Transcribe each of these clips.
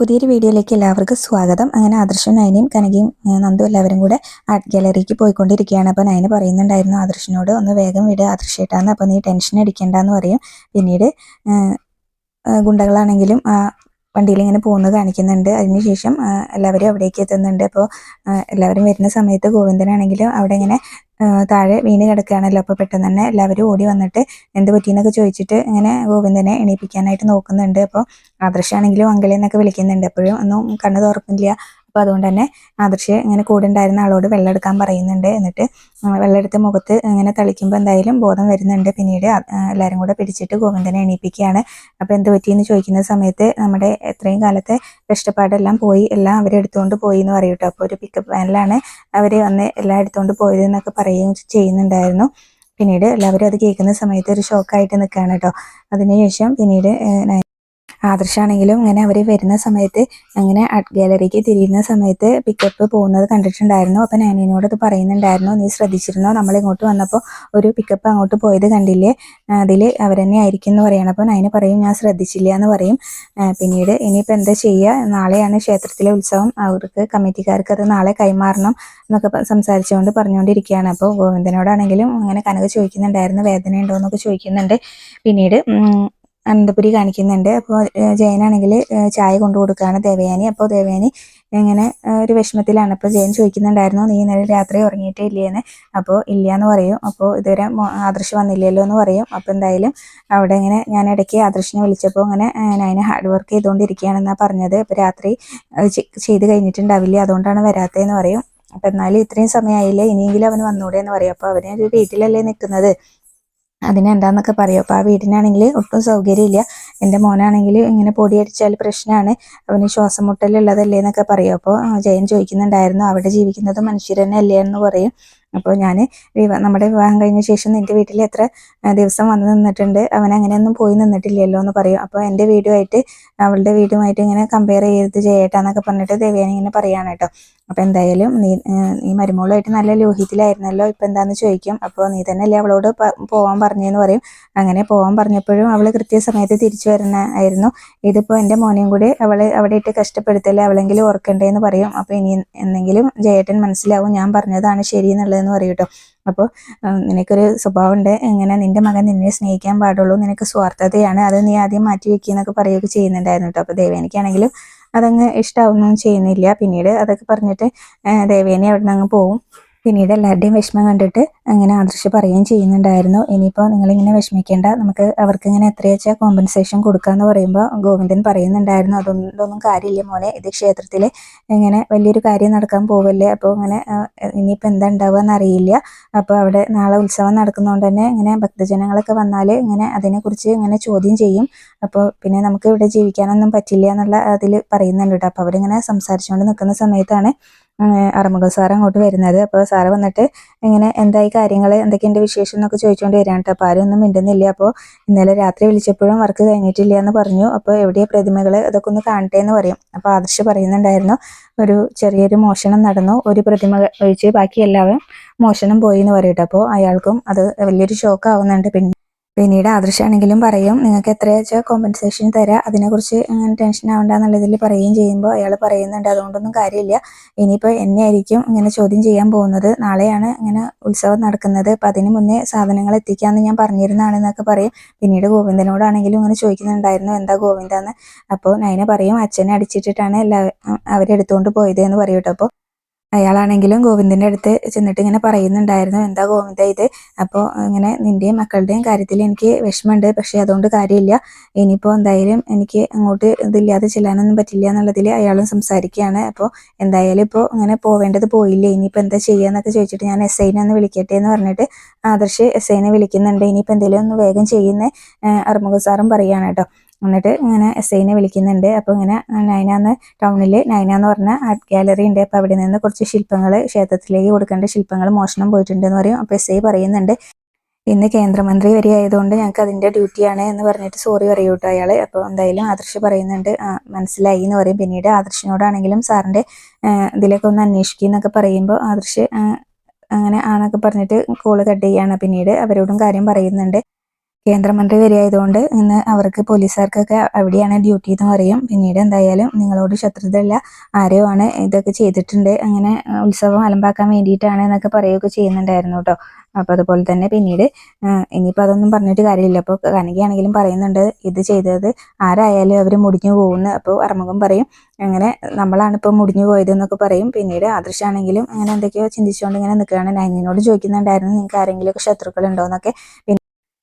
പുതിയൊരു വീഡിയോയിലേക്ക് എല്ലാവർക്കും സ്വാഗതം. അങ്ങനെ ആദർശും നയനയും കനകയും നന്ദു എല്ലാവരും കൂടെ ആർട്ട് ഗാലറിക്ക് പോയിക്കൊണ്ടിരിക്കുകയാണ്. അപ്പോൾ നയന പറയുന്നുണ്ടായിരുന്നു ആദർശിനോട്, ഒന്ന് വേഗം വിട് ആദർശേട്ടാന്ന്, അപ്പോൾ നീ ടെൻഷൻ അടിക്കേണ്ടെന്ന് പറയും. പിന്നീട് ഗുണ്ടകളാണെങ്കിലും വണ്ടിയിൽ ഇങ്ങനെ പോകുന്നത് കാണിക്കുന്നുണ്ട്. അതിനുശേഷം എല്ലാവരും അവിടേക്ക് എത്തുന്നുണ്ട്. അപ്പോൾ എല്ലാവരും വരുന്ന സമയത്ത് ഗോവിന്ദനാണെങ്കിലും അവിടെ ഇങ്ങനെ താഴെ വീണ് കിടക്കുകയാണല്ലോ. അപ്പോൾ പെട്ടെന്ന് തന്നെ എല്ലാവരും ഓടി വന്നിട്ട് എന്ത് പറ്റിയെന്നൊക്കെ ചോദിച്ചിട്ട് ഇങ്ങനെ ഗോവിന്ദനെ എണീപ്പിക്കാനായിട്ട് നോക്കുന്നുണ്ട്. അപ്പോൾ ആദർശാണെങ്കിലും അങ്കിളെന്നൊക്കെ വിളിക്കുന്നുണ്ട്. അപ്പോഴും ഒന്നും കണ്ണ് തുറക്കുന്നില്ല. അപ്പോൾ അതുകൊണ്ട് തന്നെ ആദർശ് ഇങ്ങനെ കൂടെ ഉണ്ടായിരുന്ന ആളോട് വെള്ളം എടുക്കാൻ പറയുന്നുണ്ട്. എന്നിട്ട് വെള്ളം എടുത്ത് മുഖത്ത് ഇങ്ങനെ തളിക്കുമ്പോൾ എന്തായാലും ബോധം വരുന്നുണ്ട്. പിന്നീട് എല്ലാവരും കൂടെ പിടിച്ചിട്ട് ഗോവിന്ദനെ എണീപ്പിക്കുകയാണ്. അപ്പോൾ എന്ത് പറ്റിയെന്ന് ചോദിക്കുന്ന സമയത്ത് നമ്മുടെ എത്രയും കാലത്തെ കഷ്ടപ്പാടെല്ലാം പോയി, എല്ലാം അവരെടുത്തുകൊണ്ട് പോയി എന്ന് പറയും കേട്ടോ. അപ്പോൾ ഒരു പിക്കപ്പ് വാനിലാണ് അവർ വന്ന് എല്ലാം എടുത്തുകൊണ്ട് പോയത് എന്നൊക്കെ പറയുകയും ചെയ്യുന്നുണ്ടായിരുന്നു. പിന്നീട് എല്ലാവരും അത് കേൾക്കുന്ന സമയത്ത് ഒരു ഷോക്കായിട്ട് നിൽക്കുകയാണ് കേട്ടോ. അതിനുശേഷം പിന്നീട് ആദർശാണെങ്കിലും ഇങ്ങനെ അവർ വരുന്ന സമയത്ത് അങ്ങനെ ആർട്ട് ഗാലറിക്ക് തിരിയുന്ന സമയത്ത് പിക്കപ്പ് പോകുന്നത് കണ്ടിട്ടുണ്ടായിരുന്നു. അപ്പം നയനയോട് അത് പറയുന്നുണ്ടായിരുന്നു, നീ ശ്രദ്ധിച്ചിരുന്നോ, നമ്മൾ ഇങ്ങോട്ട് വന്നപ്പോൾ ഒരു പിക്കപ്പ് അങ്ങോട്ട് പോയത് കണ്ടില്ലേ, അതിൽ അവരെന്നെ ആയിരിക്കും എന്ന് പറയണം. അപ്പോൾ നയന പറയും, ഞാൻ ശ്രദ്ധിച്ചില്ല എന്ന് പറയും. പിന്നീട് ഇനിയിപ്പോൾ എന്താ ചെയ്യുക, നാളെയാണ് ക്ഷേത്രത്തിലെ ഉത്സവം, അവർക്ക് കമ്മിറ്റിക്കാർക്ക് അത് നാളെ കൈമാറണം എന്നൊക്കെ പറഞ്ഞുകൊണ്ടിരിക്കുകയാണ്. അപ്പോൾ ഗോവിന്ദനോടാണെങ്കിലും അങ്ങനെ കനക ചോദിക്കുന്നുണ്ടായിരുന്നു, വേദന ഉണ്ടോ എന്നൊക്കെ ചോദിക്കുന്നുണ്ട്. പിന്നീട് അനന്തപുരി കാണിക്കുന്നുണ്ട്. അപ്പോൾ ജയനാണെങ്കിൽ ചായ കൊണ്ടു കൊടുക്കുകയാണ് ദേവയാനി. അപ്പോൾ ദേവയാനി ഇങ്ങനെ ഒരു വിഷമത്തിലാണ്. അപ്പോൾ ജയൻ ചോദിക്കുന്നുണ്ടായിരുന്നു, നീ ഇന്നലെ രാത്രി ഉറങ്ങിയിട്ടേ ഇല്ലേന്ന്. അപ്പോൾ ഇല്ല എന്ന് പറയും. അപ്പോൾ ഇതുവരെ ആദർശ് വന്നില്ലല്ലോ എന്ന് പറയും. അപ്പോൾ എന്തായാലും അവിടെ ഇങ്ങനെ ഞാൻ ഇടയ്ക്ക് ആദർശിനെ വിളിച്ചപ്പോൾ ഇങ്ങനെ നയന ഹാർഡ് വർക്ക് ചെയ്തുകൊണ്ടിരിക്കുകയാണെന്നാണ് പറഞ്ഞത്. അപ്പോൾ രാത്രി ചെയ്ത് കഴിഞ്ഞിട്ടുണ്ടാവില്ല, അതുകൊണ്ടാണ് വരാത്തതെന്ന് പറയും. അപ്പോൾ എന്നാലും ഇത്രയും സമയമായില്ലേ, ഇനിയെങ്കിലും അവന് വന്നൂടെ എന്ന് പറയും. അപ്പോൾ അവന് ഒരു വീട്ടിലല്ലേ നിൽക്കുന്നത്, അതിനെന്താന്നൊക്കെ പറയും. അപ്പോൾ ആ വീടിനാണെങ്കിൽ ഒട്ടും സൗകര്യമില്ല, എൻ്റെ മോനാണെങ്കിൽ ഇങ്ങനെ പൊടിയടിച്ചാൽ പ്രശ്നമാണ്, അവന് ശ്വാസം മുട്ടലുള്ളതല്ലേ എന്നൊക്കെ പറയും. അപ്പോൾ ജയൻ ചോദിക്കുന്നുണ്ടായിരുന്നു, അവിടെ ജീവിക്കുന്നത് മനുഷ്യർ തന്നെ അല്ലേ എന്ന് പറയും. അപ്പോൾ ഞാൻ നമ്മുടെ വിവാഹം കഴിഞ്ഞ ശേഷം നിൻ്റെ വീട്ടിൽ എത്ര ദിവസം വന്ന് നിന്നിട്ടുണ്ട്, അവൻ അങ്ങനെയൊന്നും പോയി നിന്നിട്ടില്ലല്ലോ എന്ന് പറയും. അപ്പോൾ എൻ്റെ വീടുമായിട്ട് അവളുടെ വീടുമായിട്ട് ഇങ്ങനെ കമ്പയർ ചെയ്ത് ചെയ്യട്ടാന്നൊക്കെ പറഞ്ഞിട്ട് ദേവയാനി ഇങ്ങനെ പറയാണ് കേട്ടോ. അപ്പോൾ എന്തായാലും നീ മരുമോളുമായിട്ട് നല്ല ലോഹിത്തിലായിരുന്നല്ലോ, ഇപ്പം എന്താണെന്ന് ചോദിക്കും. അപ്പോൾ നീ തന്നെയല്ലേ അവളോട് പോകാൻ പറഞ്ഞതെന്ന് പറയും. അങ്ങനെ പോകാൻ പറഞ്ഞപ്പോഴും അവൾ കൃത്യസമയത്ത് തിരിച്ചു വരണമായിരുന്നു. ഇതിപ്പോൾ എൻ്റെ മോനെയും കൂടി അവൾ അവിടെ ഇട്ട് കഷ്ടപ്പെടുത്തല്ലേ, അവളെങ്കിലും ഓർക്കണ്ടേന്ന് പറയും. അപ്പോൾ ഇനി എന്തെങ്കിലും ജയേട്ടൻ മനസ്സിലാവും ഞാൻ പറഞ്ഞതാണ് ശരി എന്നുള്ളതെന്ന് പറയും കേട്ടോ. അപ്പോൾ നിനക്കൊരു സ്വഭാവമുണ്ട്, ഇങ്ങനെ നിൻ്റെ മകൻ നിന്നെ സ്നേഹിക്കാൻ പാടുള്ളൂ, നിനക്ക് സ്വാർത്ഥതയാണ്, അത് നീ ആദ്യം മാറ്റി വെക്കുന്നൊക്കെ പറയുകയൊക്കെ ചെയ്യുന്നുണ്ടായിരുന്നു കേട്ടോ. അപ്പോൾ ദേവേനിക്കാണെങ്കിലും അതങ്ങ് ഇഷ്ടമാവുന്നൊന്നും ചെയ്യുന്നില്ല. പിന്നീട് അതൊക്കെ പറഞ്ഞിട്ട് ദേവേനി അവിടെ നിന്ന് അങ്ങ് പോവും. പിന്നീട് എല്ലാവരുടെയും വിഷമം കണ്ടിട്ട് അങ്ങനെ ആദർശ് പറയുകയും ചെയ്യുന്നുണ്ടായിരുന്നു, ഇനിയിപ്പോൾ നിങ്ങളിങ്ങനെ വിഷമിക്കേണ്ട, നമുക്ക് അവർക്ക് ഇങ്ങനെ എത്രയാച്ചാൽ കോമ്പൻസേഷൻ കൊടുക്കാമെന്ന് പറയുമ്പോൾ ഗോവിന്ദൻ പറയുന്നുണ്ടായിരുന്നു, അതൊന്നും കാര്യമില്ല മോനെ, ഇത് ക്ഷേത്രത്തിൽ ഇങ്ങനെ വലിയൊരു കാര്യം നടക്കാൻ പോവല്ലേ, അപ്പോൾ ഇങ്ങനെ ഇനിയിപ്പോൾ എന്താ ഉണ്ടാവുക എന്നറിയില്ല. അപ്പോൾ അവിടെ നാളെ ഉത്സവം നടക്കുന്നതുകൊണ്ട് തന്നെ ഇങ്ങനെ ഭക്തജനങ്ങളൊക്കെ വന്നാൽ ഇങ്ങനെ അതിനെക്കുറിച്ച് ഇങ്ങനെ ചോദ്യം ചെയ്യും. അപ്പോൾ പിന്നെ നമുക്ക് ഇവിടെ ജീവിക്കാനൊന്നും പറ്റില്ല എന്നുള്ള അതിൽ പറയുന്നുണ്ട് കേട്ടോ. അപ്പോൾ അവരിങ്ങനെ സംസാരിച്ചുകൊണ്ട് നിൽക്കുന്ന സമയത്താണ് അറുമുഖ സാർ അങ്ങോട്ട് വരുന്നത്. അപ്പോൾ സാറ് വന്നിട്ട് ഇങ്ങനെ എന്തായി കാര്യങ്ങൾ, എന്തൊക്കെയുണ്ട് വിശേഷം എന്നൊക്കെ ചോദിച്ചുകൊണ്ട് വരികയാണ് കേട്ടോ. അപ്പോൾ ആരും ഒന്നും മിണ്ടുന്നില്ല. അപ്പോൾ ഇന്നലെ രാത്രി വിളിച്ചപ്പോഴും വർക്ക് കഴിഞ്ഞിട്ടില്ല എന്ന് പറഞ്ഞു. അപ്പോൾ എവിടെയാണ് പ്രതിമകൾ, അതൊക്കെ ഒന്ന് കാണട്ടെ എന്ന് പറയും. അപ്പോൾ ആദർശ് പറയുന്നുണ്ടായിരുന്നു, ഒരു ചെറിയൊരു മോഷണം നടന്നു, ഒരു പ്രതിമ ഒഴിച്ച് ബാക്കി എല്ലാവരും മോഷണം പോയി എന്ന് പറയട്ടെ. അപ്പോൾ അയാൾക്കും അത് വലിയൊരു ഷോക്ക് ആവുന്നുണ്ട്. പിന്നീട് ആദർശാണെങ്കിലും പറയും, നിങ്ങൾക്ക് എത്രയാച്ചാൽ കോമ്പൻസേഷൻ തരാം, അതിനെക്കുറിച്ച് അങ്ങനെ ടെൻഷൻ ആവണ്ട എന്നുള്ളതിൽ പറയുകയും ചെയ്യുമ്പോൾ അയാൾ പറയുന്നുണ്ട്, അതുകൊണ്ടൊന്നും കാര്യമില്ല, ഇനിയിപ്പോൾ എന്നെ ആയിരിക്കും ഇങ്ങനെ ചോദ്യം ചെയ്യാൻ പോകുന്നത്, നാളെയാണ് ഇങ്ങനെ ഉത്സവം നടക്കുന്നത്, അപ്പോൾ അതിന് മുന്നേ സാധനങ്ങൾ എത്തിക്കാമെന്ന് ഞാൻ പറഞ്ഞിരുന്നതാണെന്നൊക്കെ പറയും. പിന്നീട് ഗോവിന്ദനോടാണെങ്കിലും ഇങ്ങനെ ചോദിക്കുന്നുണ്ടായിരുന്നു, എന്താ ഗോവിന്ദാന്ന്. അപ്പോൾ നയന പറയും, അച്ഛനെ അടിച്ചിട്ടിട്ടാണ് അവരെടുത്തുകൊണ്ട് പോയത് എന്ന് പറയും കേട്ടോ. അപ്പോൾ അയാളാണെങ്കിലും ഗോവിന്ദൻ്റെ അടുത്ത് ചെന്നിട്ട് ഇങ്ങനെ പറയുന്നുണ്ടായിരുന്നു, എന്താ ഗോവിന്ദ ഇത്, അപ്പോൾ ഇങ്ങനെ നിൻ്റെയും മക്കളുടെയും കാര്യത്തിൽ എനിക്ക് വിഷമമുണ്ട്, പക്ഷേ അതുകൊണ്ട് കാര്യമില്ല, ഇനിയിപ്പോൾ എന്തായാലും എനിക്ക് അങ്ങോട്ട് ഇതില്ലാതെ ചെല്ലാനൊന്നും പറ്റില്ല എന്നുള്ളതിൽ അയാളും സംസാരിക്കുകയാണ്. അപ്പോൾ എന്തായാലും ഇപ്പോൾ ഇങ്ങനെ പോവേണ്ടത് പോയില്ലേ, ഇനിയിപ്പോൾ എന്താ ചെയ്യുക എന്നൊക്കെ ചോദിച്ചിട്ട് ഞാൻ SIനെ ഒന്ന് വിളിക്കട്ടെ എന്ന് പറഞ്ഞിട്ട് ആദർശ് SIനെ വിളിക്കുന്നുണ്ട്. ഇനിയിപ്പോൾ എന്തെങ്കിലും ഒന്ന് വേഗം ചെയ്യുന്ന അറുമുഖ സാറും പറയുകയാണ് കേട്ടോ. എന്നിട്ട് ഇങ്ങനെ SIനെ വിളിക്കുന്നുണ്ട്. അപ്പോൾ ഇങ്ങനെ നയനാന്ന് ടൗണിൽ നയന എന്ന് പറഞ്ഞ ആർട്ട് ഗാലറി ഉണ്ട്. അപ്പോൾ അവിടെ നിന്ന് കുറച്ച് ശില്പങ്ങൾ, ക്ഷേത്രത്തിലേക്ക് കൊടുക്കേണ്ട ശില്പങ്ങൾ മോഷണം പോയിട്ടുണ്ടെന്ന് പറയും. അപ്പോൾ SI പറയുന്നുണ്ട്, ഇന്ന് കേന്ദ്രമന്ത്രി വരെ ആയതുകൊണ്ട് ഞങ്ങൾക്ക് അതിൻ്റെ ഡ്യൂട്ടിയാണ് എന്ന് പറഞ്ഞിട്ട് സോറി പറയൂ കേട്ടോ അയാൾ. അപ്പോൾ എന്തായാലും ആദർശ് പറയുന്നുണ്ട്, മനസ്സിലായി എന്ന് പറയും. പിന്നീട് ആദർശിനോടാണെങ്കിലും സാറിൻ്റെ ഇതിലൊക്കെ ഒന്ന് അന്വേഷിക്കുക എന്നൊക്കെ പറയുമ്പോൾ ആദർശ് അങ്ങനെ ആണെന്നൊക്കെ പറഞ്ഞിട്ട് കോള് കട്ട് ചെയ്യുകയാണ്. പിന്നീട് അവരോടും കാര്യം പറയുന്നുണ്ട്. കേന്ദ്രമന്ത്രി വരികയായതുകൊണ്ട് ഇന്ന് അവർക്ക് പോലീസുകാർക്കൊക്കെ അവിടെയാണ് ഡ്യൂട്ടി എന്ന് പറയും. പിന്നീട് എന്തായാലും നിങ്ങളോട് ശത്രുതയില്ല, ആരോ ആണ് ഇതൊക്കെ ചെയ്തിട്ടുണ്ട്, അങ്ങനെ ഉത്സവം അലമ്പാക്കാൻ വേണ്ടിയിട്ടാണ് എന്നൊക്കെ പറയുകയൊക്കെ ചെയ്യുന്നുണ്ടായിരുന്നു കേട്ടോ. അപ്പോൾ അതുപോലെ തന്നെ പിന്നീട് ഇനിയിപ്പോൾ അതൊന്നും പറഞ്ഞിട്ട് കാര്യമില്ല. അപ്പോൾ കനകയാണെങ്കിലും പറയുന്നുണ്ട് ഇത് ചെയ്തത് ആരായാലും അവർ മുടിഞ്ഞു പോകുന്നു. അപ്പോൾ അറുമുഖം പറയും അങ്ങനെ നമ്മളാണ് ഇപ്പോൾ മുടിഞ്ഞു പോയത് എന്നൊക്കെ പറയും. പിന്നീട് ആദർശാണെങ്കിലും അങ്ങനെ എന്തൊക്കെയോ ചിന്തിച്ചുകൊണ്ട് ഇങ്ങനെ നിൽക്കുകയാണ്. നയനിനോട് ചോദിക്കുന്നുണ്ടായിരുന്നു നിങ്ങൾക്ക് ആരെങ്കിലുമൊക്കെ ശത്രുക്കളുണ്ടോ എന്നൊക്കെ.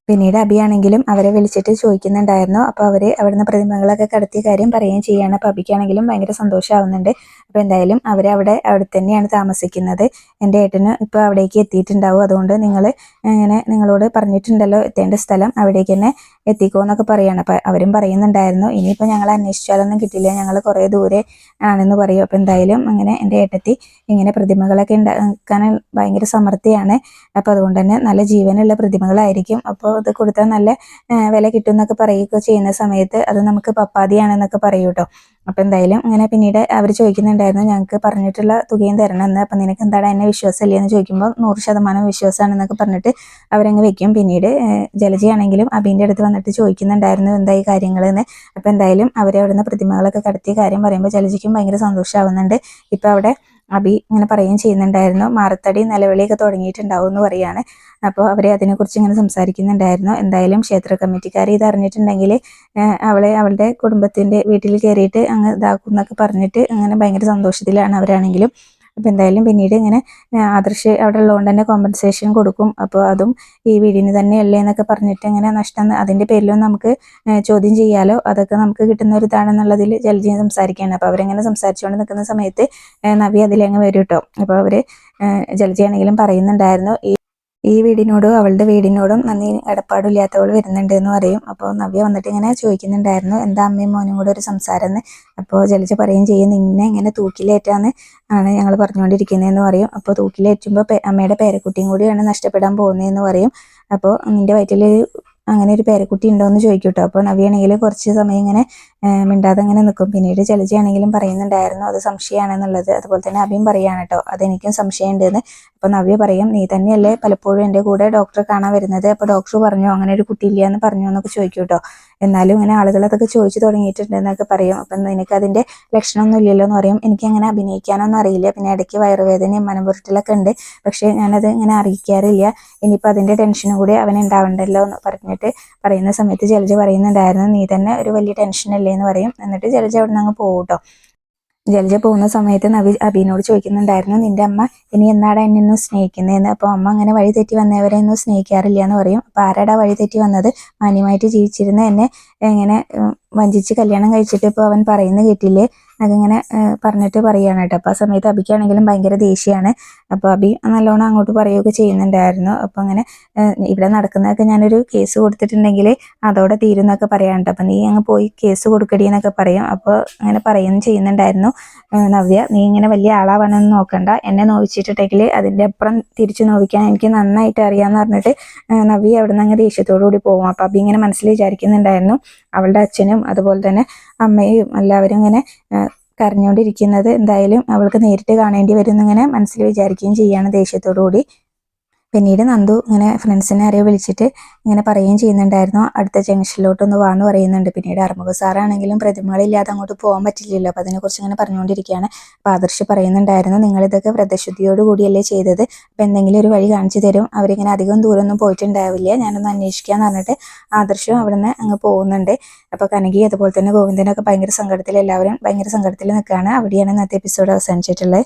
പിന്നീട് അബിയാണെങ്കിലും അവരെ വിളിച്ചിട്ട് ചോദിക്കുന്നുണ്ടായിരുന്നു. അപ്പോൾ അവർ അവിടുന്ന് പ്രതിമകളൊക്കെ കടത്തിയ കാര്യം പറയുകയും ചെയ്യുകയാണ്. അപ്പോൾ അബിക്കാണെങ്കിലും ഭയങ്കര സന്തോഷമാവുന്നുണ്ട്. അപ്പോൾ എന്തായാലും അവിടെ തന്നെയാണ് താമസിക്കുന്നത്. എൻ്റെ ഏട്ടന് ഇപ്പോൾ അവിടേക്ക് എത്തിയിട്ടുണ്ടാവും, അതുകൊണ്ട് നിങ്ങൾ ഇങ്ങനെ നിങ്ങളോട് പറഞ്ഞിട്ടുണ്ടല്ലോ എത്തേണ്ട സ്ഥലം, അവിടേക്ക് തന്നെ എത്തിക്കോ എന്നൊക്കെ പറയുകയാണ്. അപ്പോൾ അവരും പറയുന്നുണ്ടായിരുന്നു ഇനിയിപ്പോൾ ഞങ്ങൾ അന്വേഷിച്ചാലൊന്നും കിട്ടില്ല, ഞങ്ങൾ കുറേ ദൂരെ ആണെന്ന് പറയും. അപ്പോൾ എന്തായാലും അങ്ങനെ എൻ്റെ ഏട്ടത്തി ഇങ്ങനെ പ്രതിമകളൊക്കെ ഉണ്ടാക്കാൻ ഭയങ്കര സമർത്ഥയാണ്. അപ്പോൾ അതുകൊണ്ട് തന്നെ നല്ല ജീവനുള്ള പ്രതിമകളായിരിക്കും. അപ്പോൾ അത് കൊടുത്താൽ നല്ല വില കിട്ടും എന്നൊക്കെ പറയുകയൊക്കെ ചെയ്യുന്ന സമയത്ത് അത് നമുക്ക് പപ്പാതിയാണെന്നൊക്കെ പറയൂ കേട്ടോ. അപ്പോൾ എന്തായാലും അങ്ങനെ പിന്നീട് അവർ ചോദിക്കുന്നുണ്ടായിരുന്നു ഞങ്ങൾക്ക് പറഞ്ഞിട്ടുള്ള തുകയും തരണമെന്ന്. അപ്പം നിനക്ക് എന്താണ് എന്നെ വിശ്വാസമില്ലേ എന്ന് ചോദിക്കുമ്പോൾ 100% വിശ്വാസമാണെന്നൊക്കെ പറഞ്ഞിട്ട് അവരങ്ങ് വെക്കും. പിന്നീട് ജലജയാണെങ്കിലും അബീൻ്റെ അടുത്ത് വന്നിട്ട് ചോദിക്കുന്നുണ്ടായിരുന്നു എന്തായി കാര്യങ്ങളെന്ന്. അപ്പോൾ എന്തായാലും അവർ അവിടുന്ന് പ്രതിമകളൊക്കെ കടത്തിയ കാര്യം പറയുമ്പോൾ ജലജയ്ക്കും ഭയങ്കര സന്തോഷമാവുന്നുണ്ട്. ഇപ്പോൾ അവിടെ അബി ഇങ്ങനെ പറയുകയും ചെയ്യുന്നുണ്ടായിരുന്നു മാറത്തടി നിലവിളിയൊക്കെ തുടങ്ങിയിട്ടുണ്ടാവും എന്ന് പറയാണ്. അപ്പോൾ അവർ അതിനെക്കുറിച്ച് ഇങ്ങനെ സംസാരിക്കുന്നുണ്ടായിരുന്നു. എന്തായാലും ക്ഷേത്ര കമ്മിറ്റിക്കാർ ഇത് അറിഞ്ഞിട്ടുണ്ടെങ്കിൽ അവളുടെ കുടുംബത്തിൻ്റെ വീട്ടിൽ കയറിയിട്ട് അങ്ങ് ഇതാക്കും എന്നൊക്കെ പറഞ്ഞിട്ട് അങ്ങനെ ഭയങ്കര സന്തോഷത്തിലാണ് അവരാണെങ്കിലും. അപ്പോൾ എന്തായാലും പിന്നീട് ഇങ്ങനെ ആദർശ് അവിടെ ഉള്ളതുകൊണ്ട് തന്നെ കോമ്പൻസേഷൻ കൊടുക്കും. അപ്പോൾ അതും ഈ വീടിന് തന്നെയല്ലേ എന്നൊക്കെ പറഞ്ഞിട്ട് ഇങ്ങനെ നഷ്ടം അതിൻ്റെ പേരിലും നമുക്ക് ചോദ്യം ചെയ്യാലോ, അതൊക്കെ നമുക്ക് കിട്ടുന്ന ഒരു ഇതാണെന്നുള്ളതിൽ ജലജ സംസാരിക്കുകയാണ്. അപ്പോൾ അവരിങ്ങനെ സംസാരിച്ചുകൊണ്ട് നിൽക്കുന്ന സമയത്ത് നവി അതിലങ്ങ് വരും കേട്ടോ. അപ്പോൾ അവർ ജലജയാണെങ്കിലും പറയുന്നുണ്ടായിരുന്നു ഈ വീടിനോടും അവളുടെ വീടിനോടും നന്ദി കടപ്പാടില്ലാത്തവൾ വരുന്നുണ്ട് എന്ന് പറയും. അപ്പോൾ നവ്യ വന്നിട്ട് ഇങ്ങനെ ചോദിക്കുന്നുണ്ടായിരുന്നു എന്താ അമ്മയും മോനും കൂടെ ഒരു സംസാരം എന്ന്. അപ്പോൾ ജലജ പറയുകയും ചെയ്യും നിന്നെ ഇങ്ങനെ തൂക്കിലേറ്റാന്ന് ആണ് ഞങ്ങൾ പറഞ്ഞുകൊണ്ടിരിക്കുന്നതെന്ന് പറയും. അപ്പോൾ തൂക്കിലേറ്റുമ്പോൾ അമ്മയുടെ പേരക്കുട്ടിയും കൂടിയാണ് നഷ്ടപ്പെടാൻ പോകുന്നതെന്ന് പറയും. അപ്പോൾ നിന്റെ വയറ്റിൽ അങ്ങനെ ഒരു പേരക്കുട്ടി ഉണ്ടോ എന്ന് ചോദിക്കും കേട്ടോ. അപ്പോൾ നവ്യാണെങ്കിൽ കുറച്ച് സമയം ഇങ്ങനെ മിണ്ടാതെ അങ്ങനെ നിൽക്കും. പിന്നീട് ജലജയാണെങ്കിലും പറയുന്നുണ്ടായിരുന്നു അത് സംശയമാണെന്നുള്ളത്. അതുപോലെ തന്നെ അഭിയും പറയുകയാണ് കേട്ടോ അതെനിക്കും സംശയമുണ്ടെന്ന്. അപ്പോൾ നവ്യ പറയും നീ തന്നെയല്ലേ പലപ്പോഴും എൻ്റെ കൂടെ ഡോക്ടറെ കാണാൻ വരുന്നത്, അപ്പോൾ ഡോക്ടർ പറഞ്ഞു അങ്ങനെ ഒരു കുട്ടി ഇല്ല എന്ന് പറഞ്ഞു എന്നൊക്കെ ചോദിക്കും കേട്ടോ. എന്നാലും ഇങ്ങനെ ആളുകൾ അതൊക്കെ ചോദിച്ചു തുടങ്ങിയിട്ടുണ്ടെന്നൊക്കെ പറയും. അപ്പം നിനക്കതിൻ്റെ ലക്ഷണമൊന്നും ഇല്ലല്ലോ എന്ന് പറയും. എനിക്ക് അങ്ങനെ അഭിനയിക്കാനൊന്നും അറിയില്ല, പിന്നെ ഇടയ്ക്ക് വയറുവേദനയും മനംപുരട്ടലൊക്കെ ഉണ്ട്, പക്ഷേ ഞാനത് ഇങ്ങനെ അറിയിക്കാറില്ല, ഇനിയിപ്പോൾ അതിൻ്റെ ടെൻഷനും കൂടി അവൻ ഉണ്ടാവണ്ടല്ലോ എന്ന് പറഞ്ഞിട്ട് പറയുന്ന സമയത്ത് ജലജ പറയുന്നുണ്ടായിരുന്നു നീ തന്നെ ഒരു വലിയ ടെൻഷനല്ലേ എന്ന് പറയും. എന്നിട്ട് ജലജ അവിടെ നിന്ന് അങ്ങ് പോകും കേട്ടോ. ജലജ പോകുന്ന സമയത്ത് അബീനോട് ചോദിക്കുന്നുണ്ടായിരുന്നു നിന്റെ അമ്മ ഇനി എന്നാടാ എന്നെ ഒന്ന് സ്നേഹിക്കുന്നതെന്ന്. അപ്പോൾ അമ്മ അങ്ങനെ വഴി തെറ്റി വന്നവരെ ഒന്നും സ്നേഹിക്കാറില്ല എന്ന് പറയും. അപ്പോൾ ആരാടാ വഴി തെറ്റി വന്നത്, മാന്യമായിട്ട് ജീവിച്ചിരുന്ന എന്നെ എങ്ങനെ വഞ്ചിച്ച് കല്യാണം കഴിച്ചിട്ട് ഇപ്പോൾ അവൻ പറയുന്നത് കേട്ടില്ലേ അതിങ്ങനെ പറഞ്ഞിട്ട് പറയുകയാണ് കേട്ടോ. അപ്പോൾ ആ സമയത്ത് അബിക്കാണെങ്കിലും ഭയങ്കര ദേഷ്യമാണ്. അപ്പോൾ അബി നല്ലോണം അങ്ങോട്ട് പറയുകയൊക്കെ ചെയ്യുന്നുണ്ടായിരുന്നു. അപ്പോൾ അങ്ങനെ ഇവിടെ നടക്കുന്നതൊക്കെ ഞാനൊരു കേസ് കൊടുത്തിട്ടുണ്ടെങ്കിൽ അതോടെ തീരുന്നൊക്കെ പറയാനുണ്ട്, അപ്പം നീ അങ്ങ് പോയി കേസ് കൊടുക്കടി എന്നൊക്കെ പറയും. അപ്പോൾ അങ്ങനെ പറയുകയും ചെയ്യുന്നുണ്ടായിരുന്നു നവ്യ നീ ഇങ്ങനെ വലിയ ആളാവാനൊന്നും നോക്കണ്ട, എന്നെ നോവിച്ചിട്ടുണ്ടെങ്കിൽ അതിൻ്റെ അപ്പുറം തിരിച്ചു നോവിക്കാൻ എനിക്ക് നന്നായിട്ട് അറിയാമെന്ന് പറഞ്ഞിട്ട് നവ്യ അവിടെ നിന്ന് അങ്ങ് ദേഷ്യത്തോടു കൂടി പോകും. അപ്പോൾ അബി ഇങ്ങനെ മനസ്സിൽ വിചാരിക്കുന്നുണ്ടായിരുന്നു അവളുടെ അച്ഛനും അതുപോലെ തന്നെ അമ്മയും എല്ലാവരും ഇങ്ങനെ കരഞ്ഞുകൊണ്ടിരിക്കുന്നത് എന്തായാലും അവൾക്ക് നേരിട്ട് കാണേണ്ടി വരും എന്നിങ്ങനെ മനസ്സിൽ വിചാരിക്കുകയും ചെയ്യുകയാണ് ദേഷ്യത്തോടു കൂടി. പിന്നീട് നന്ദു ഇങ്ങനെ ഫ്രണ്ട്സിനെ ആരെയോ വിളിച്ചിട്ട് ഇങ്ങനെ പറയുകയും ചെയ്യുന്നുണ്ടായിരുന്നു അടുത്ത ജംഗ്ഷനിലോട്ടൊന്ന് വാന്ന് പറയുന്നുണ്ട്. പിന്നീട് അറുമുഖ സാറാണെങ്കിലും പ്രതിമകളില്ലാതെ അങ്ങോട്ട് പോകാൻ പറ്റില്ലല്ലോ, അപ്പോൾ അതിനെക്കുറിച്ച് ഇങ്ങനെ പറഞ്ഞുകൊണ്ടിരിക്കുകയാണ്. അപ്പോൾ ആദർശ് പറയുന്നുണ്ടായിരുന്നു നിങ്ങളിതൊക്കെ വ്രതശുദ്ധിയോട് കൂടിയല്ലേ ചെയ്തത്, അപ്പോൾ എന്തെങ്കിലും ഒരു വഴി കാണിച്ചു തരും, അവരിങ്ങനെ അധികം ദൂരമൊന്നും പോയിട്ടുണ്ടാവില്ല, ഞാനൊന്ന് അന്വേഷിക്കാന്ന് പറഞ്ഞിട്ട് ആദർശം അവിടെ നിന്ന് അങ്ങ് പോകുന്നുണ്ട്. അപ്പോൾ കനകി അതുപോലെ തന്നെ ഗോവിന്ദനൊക്കെ ഭയങ്കര സങ്കടത്തിൽ എല്ലാവരും ഭയങ്കര സങ്കടത്തിൽ നിൽക്കുകയാണ്. അവിടെയാണ് ഇന്നത്തെ എപ്പിസോഡ് അവസാനിച്ചിട്ടുള്ളത്.